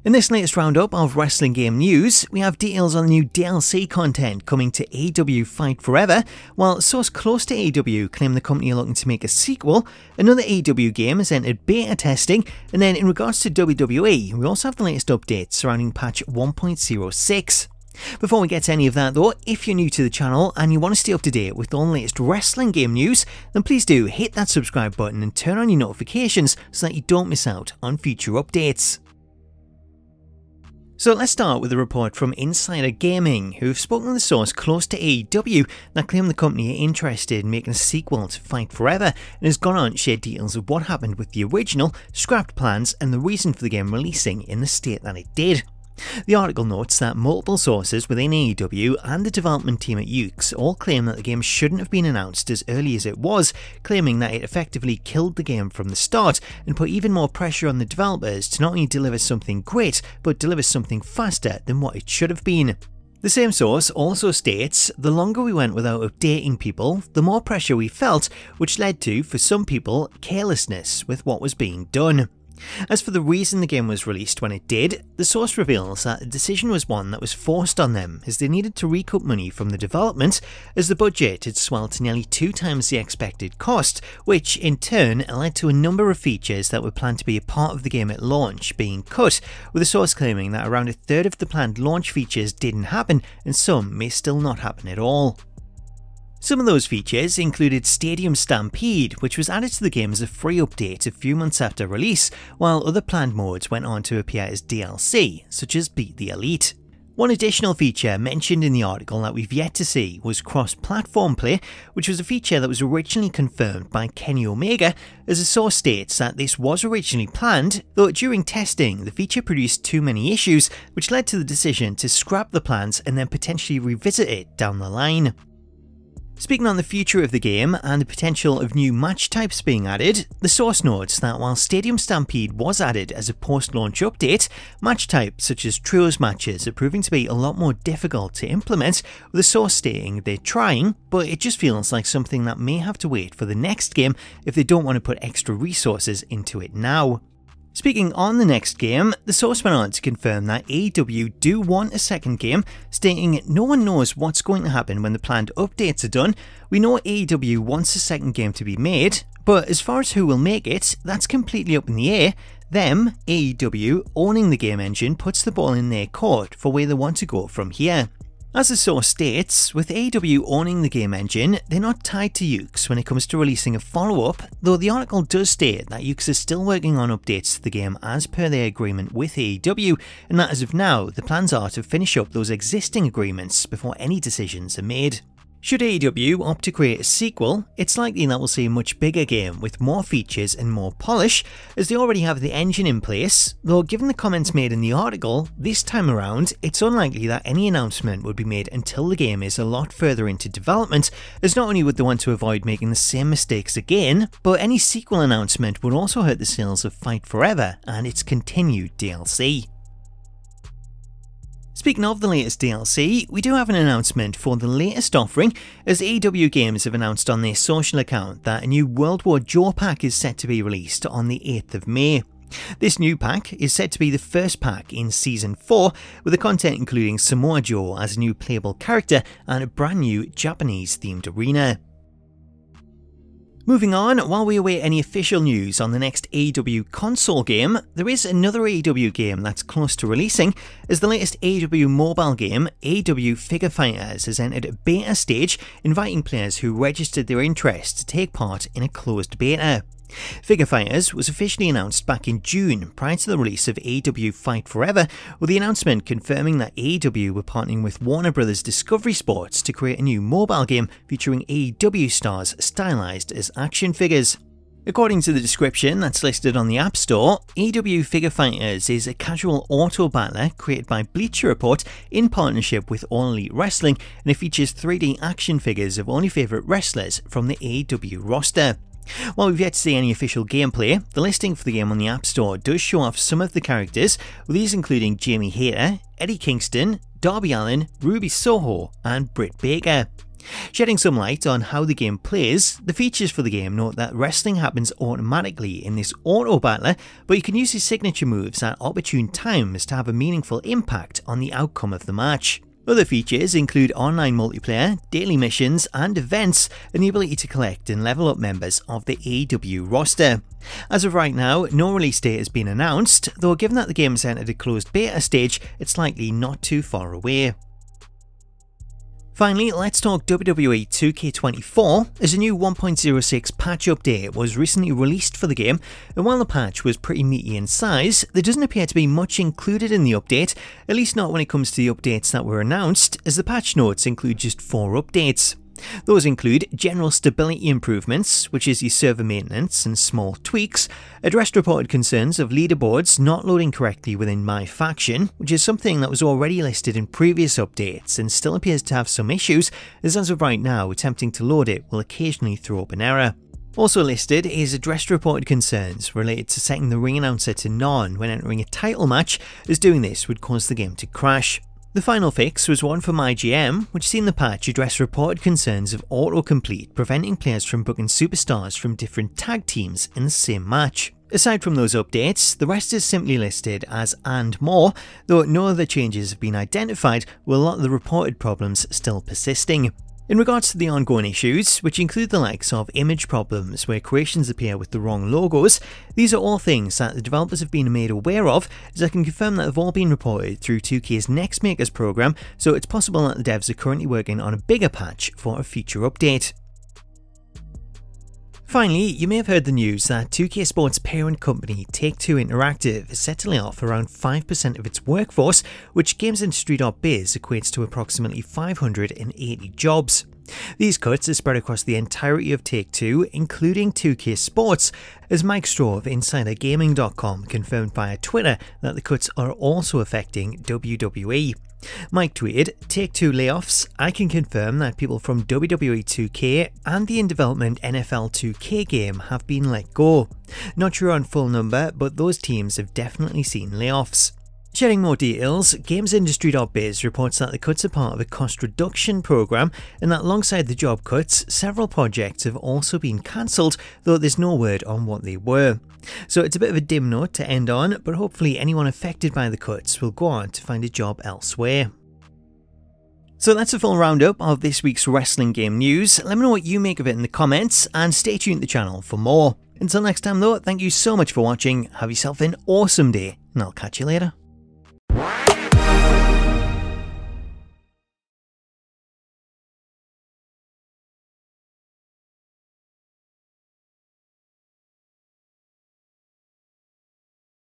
In this latest roundup of wrestling game news, we have details on the new DLC content coming to AEW Fight Forever, while a source close to AEW claim the company are looking to make a sequel, another AEW game has entered beta testing, and then in regards to WWE, we also have the latest updates surrounding patch 1.06. Before we get to any of that though, if you're new to the channel and you want to stay up to date with all the latest wrestling game news, then please do hit that subscribe button and turn on your notifications so that you don't miss out on future updates. So let's start with a report from Insider Gaming, who've spoken to the source close to AEW that claim the company are interested in making a sequel to Fight Forever, and has gone on to share details of what happened with the original, scrapped plans, and the reason for the game releasing in the state that it did. The article notes that multiple sources within AEW and the development team at UKE all claim that the game shouldn't have been announced as early as it was, claiming that it effectively killed the game from the start and put even more pressure on the developers to not only deliver something great, but deliver something faster than what it should have been. The same source also states, the longer we went without updating people, the more pressure we felt, which led to, for some people, carelessness with what was being done. As for the reason the game was released when it did, the source reveals that the decision was one that was forced on them as they needed to recoup money from the development, as the budget had swelled to nearly 2 times the expected cost, which in turn led to a number of features that were planned to be a part of the game at launch being cut, with the source claiming that around a third of the planned launch features didn't happen and some may still not happen at all. Some of those features included Stadium Stampede, which was added to the game as a free update a few months after release, while other planned modes went on to appear as DLC, such as Beat the Elite. One additional feature mentioned in the article that we've yet to see was cross-platform play, which was a feature that was originally confirmed by Kenny Omega, as the source states that this was originally planned, though during testing the feature produced too many issues, which led to the decision to scrap the plans and then potentially revisit it down the line. Speaking on the future of the game and the potential of new match types being added, the source notes that while Stadium Stampede was added as a post-launch update, match types such as trios matches are proving to be a lot more difficult to implement, with the source stating they're trying, but it just feels like something that may have to wait for the next game if they don't want to put extra resources into it now. Speaking on the next game, the source went on to confirm that AEW do want a second game, stating no one knows what's going to happen when the planned updates are done. We know AEW wants a second game to be made, but as far as who will make it, that's completely up in the air. Them, AEW, owning the game engine puts the ball in their court for where they want to go from here. As the source states, with AEW owning the game engine, they're not tied to UKE when it comes to releasing a follow-up, though the article does state that UKE is still working on updates to the game as per their agreement with AEW, and that as of now, the plans are to finish up those existing agreements before any decisions are made. Should AEW opt to create a sequel, it's likely that we'll see a much bigger game with more features and more polish, as they already have the engine in place, though given the comments made in the article, this time around it's unlikely that any announcement would be made until the game is a lot further into development, as not only would they want to avoid making the same mistakes again, but any sequel announcement would also hurt the sales of Fight Forever and its continued DLC. Speaking of the latest DLC, we do have an announcement for the latest offering, as AEW Games have announced on their social account that a new World War Joe pack is set to be released on the 8th of May. This new pack is said to be the first pack in Season 4, with the content including Samoa Joe as a new playable character and a brand new Japanese themed arena. Moving on, while we await any official news on the next AEW console game, there is another AEW game that's close to releasing, as the latest AEW mobile game, AEW Figure Fighters, has entered a beta stage, inviting players who registered their interest to take part in a closed beta. Figure Fighters was officially announced back in June prior to the release of AEW Fight Forever, with the announcement confirming that AEW were partnering with Warner Bros. Discovery Sports to create a new mobile game featuring AEW stars stylized as action figures. According to the description that's listed on the App Store, AEW Figure Fighters is a casual auto battler created by Bleacher Report in partnership with All Elite Wrestling, and it features 3D action figures of all your favourite wrestlers from the AEW roster. While we've yet to see any official gameplay, the listing for the game on the App Store does show off some of the characters, with these including Jamie Hayter, Eddie Kingston, Darby Allin, Ruby Soho and Britt Baker. Shedding some light on how the game plays, the features for the game note that wrestling happens automatically in this auto battler, but you can use your signature moves at opportune times to have a meaningful impact on the outcome of the match. Other features include online multiplayer, daily missions and events, and the ability to collect and level up members of the AEW roster. As of right now, no release date has been announced, though given that the game has entered a closed beta stage, it's likely not too far away. Finally, let's talk WWE 2K24, as a new 1.06 patch update was recently released for the game, and while the patch was pretty meaty in size, there doesn't appear to be much included in the update, at least not when it comes to the updates that were announced, as the patch notes include just 4 updates. Those include general stability improvements, which is your server maintenance and small tweaks, addressed reported concerns of leaderboards not loading correctly within My Faction, which is something that was already listed in previous updates and still appears to have some issues, as of right now attempting to load it will occasionally throw up an error. Also listed is addressed reported concerns related to setting the ring announcer to none when entering a title match, as doing this would cause the game to crash. The final fix was one from IGM, which seen the patch address reported concerns of autocomplete preventing players from booking superstars from different tag teams in the same match. Aside from those updates, the rest is simply listed as "and more", though no other changes have been identified, with a lot of the reported problems still persisting. In regards to the ongoing issues, which include the likes of image problems where creations appear with the wrong logos, these are all things that the developers have been made aware of, as I can confirm that they've all been reported through 2K's Next Makers program, so it's possible that the devs are currently working on a bigger patch for a future update. Finally, you may have heard the news that 2K Sports' parent company TakeTwo Interactive is set to lay off around 5% of its workforce, which GamesIndustry.biz equates to approximately 580 jobs. These cuts are spread across the entirety of Take-Two, including 2K Sports, as Mike Straw of InsiderGaming.com confirmed via Twitter that the cuts are also affecting WWE. Mike tweeted, "TakeTwo Layoffs, I can confirm that people from WWE 2K and the in-development NFL 2K game have been let go. Not sure on full number, but those teams have definitely seen layoffs." Sharing more details, GamesIndustry.biz reports that the cuts are part of a cost reduction program, and that alongside the job cuts, several projects have also been cancelled, though there's no word on what they were. So it's a bit of a dim note to end on, but hopefully anyone affected by the cuts will go on to find a job elsewhere. So that's a full roundup of this week's wrestling game news. Let me know what you make of it in the comments, and stay tuned to the channel for more. Until next time though, thank you so much for watching, have yourself an awesome day, and I'll catch you later.